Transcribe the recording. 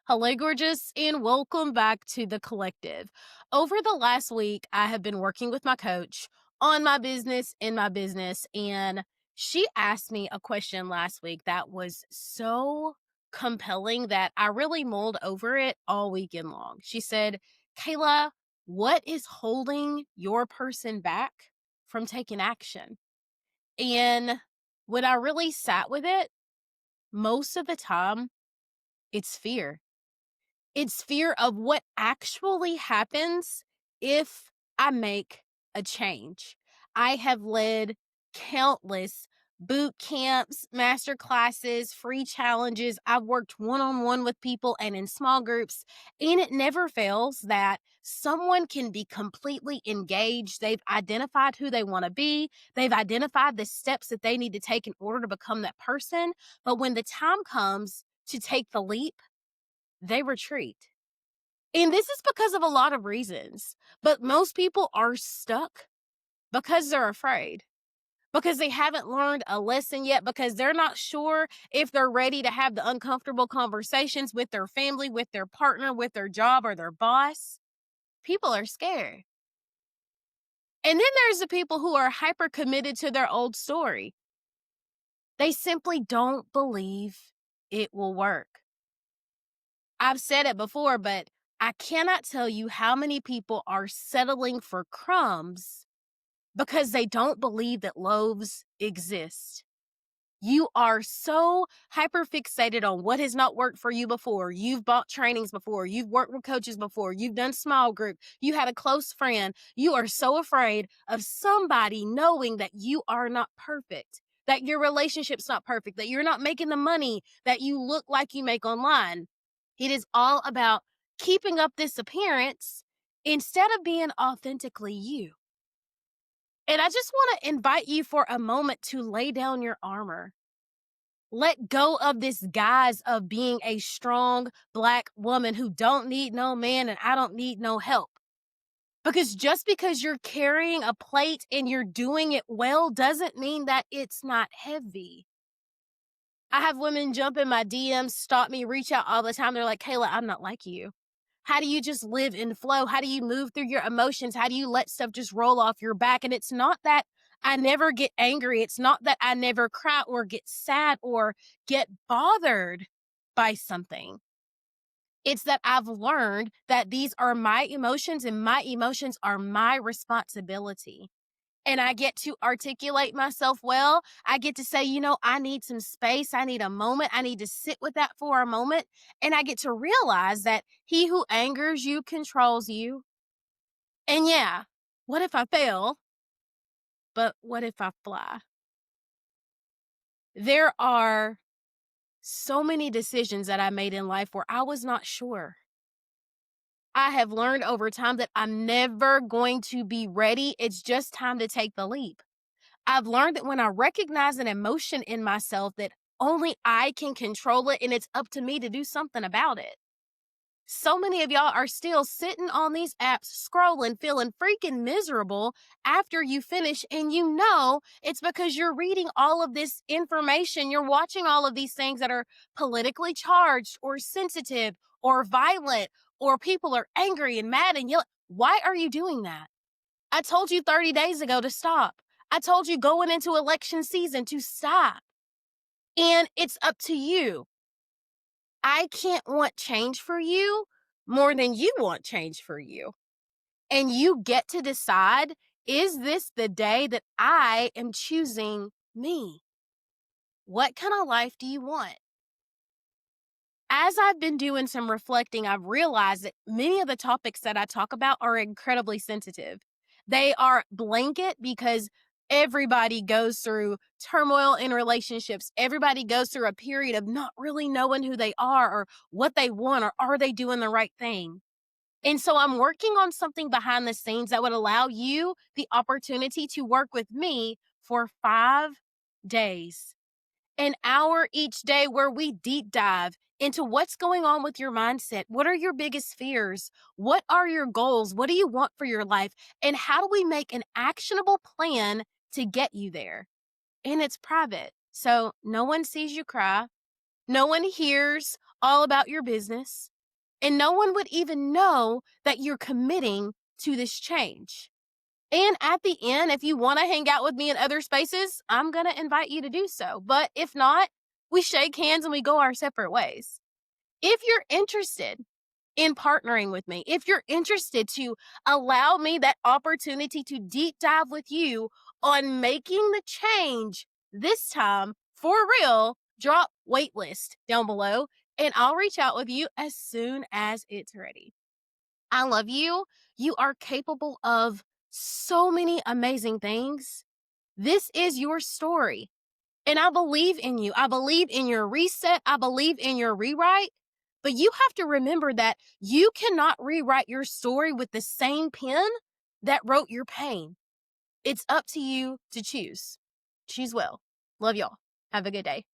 Hello, gorgeous, and welcome back to the collective. Over the last week, I have been working with my coach on my business, in my business, and she asked me a question last week that was so compelling that I really mulled over it all weekend long. She said, Kayla, what is holding your person back from taking action? And when I really sat with it, most of the time, it's fear. It's fear of what actually happens if I make a change. I have led countless boot camps, master classes, free challenges. I've worked one-on-one with people and in small groups, and it never fails that someone can be completely engaged. They've identified who they want to be. They've identified the steps that they need to take in order to become that person. But when the time comes to take the leap, they retreat. And this is because of a lot of reasons, but most people are stuck because they're afraid, because they haven't learned a lesson yet, because they're not sure if they're ready to have the uncomfortable conversations with their family, with their partner, with their job, or their boss. People are scared. And then there's the people who are hyper committed to their old story. They simply don't believe it will work. I've said it before, but I cannot tell you how many people are settling for crumbs because they don't believe that loaves exist. You are so hyper fixated on what has not worked for you before. You've bought trainings before. You've worked with coaches before. You've done small group. You had a close friend. You are so afraid of somebody knowing that you are not perfect, that your relationship's not perfect, that you're not making the money that you look like you make online. It is all about keeping up this appearance instead of being authentically you. And I just want to invite you for a moment to lay down your armor. Let go of this guise of being a strong Black woman who don't need no man and I don't need no help. Because just because you're carrying a plate and you're doing it well doesn't mean that it's not heavy. I have women jump in my DMs, stop me, reach out all the time. They're like, Kayla, I'm not like you. How do you just live in flow? How do you move through your emotions? How do you let stuff just roll off your back? And it's not that I never get angry. It's not that I never cry or get sad or get bothered by something. It's that I've learned that these are my emotions and my emotions are my responsibility. And I get to articulate myself well. I get to say, I need some space. I need a moment. I need to sit with that for a moment. And I get to realize that he who angers you controls you. And yeah, what if I fail? But what if I fly? There are so many decisions that I made in life where I was not sure. I have learned over time that I'm never going to be ready. It's just time to take the leap. I've learned that when I recognize an emotion in myself that only I can control it and it's up to me to do something about it. So many of y'all are still sitting on these apps, scrolling, feeling freaking miserable after you finish. And it's because you're reading all of this information. You're watching all of these things that are politically charged or sensitive or violent or people are angry and mad and yelling. Why are you doing that? I told you 30 days ago to stop. I told you going into election season to stop. And it's up to you. I can't want change for you more than you want change for you. And you get to decide, is this the day that I am choosing me? What kind of life do you want? As I've been doing some reflecting, I've realized that many of the topics that I talk about are incredibly sensitive. They are blanket because everybody goes through turmoil in relationships. Everybody goes through a period of not really knowing who they are or what they want or are they doing the right thing. And so I'm working on something behind the scenes that would allow you the opportunity to work with me for 5 days, an hour each day where we deep dive into what's going on with your mindset. What are your biggest fears? What are your goals? What do you want for your life? And how do we make an actionable plan to get you there? And it's private. So no one sees you cry. No one hears all about your business. and no one would even know that you're committing to this change. And at the end, if you want to hang out with me in other spaces, I'm going to invite you to do so. But if not, we shake hands and we go our separate ways. If you're interested in partnering with me, if you're interested to allow me that opportunity to deep dive with you on making the change this time for real, drop waitlist down below and I'll reach out with you as soon as it's ready. I love you. You are capable of so many amazing things. This is your story. And I believe in you. I believe in your reset. I believe in your rewrite. But you have to remember that you cannot rewrite your story with the same pen that wrote your pain. It's up to you to choose. Choose well. Love y'all. Have a good day.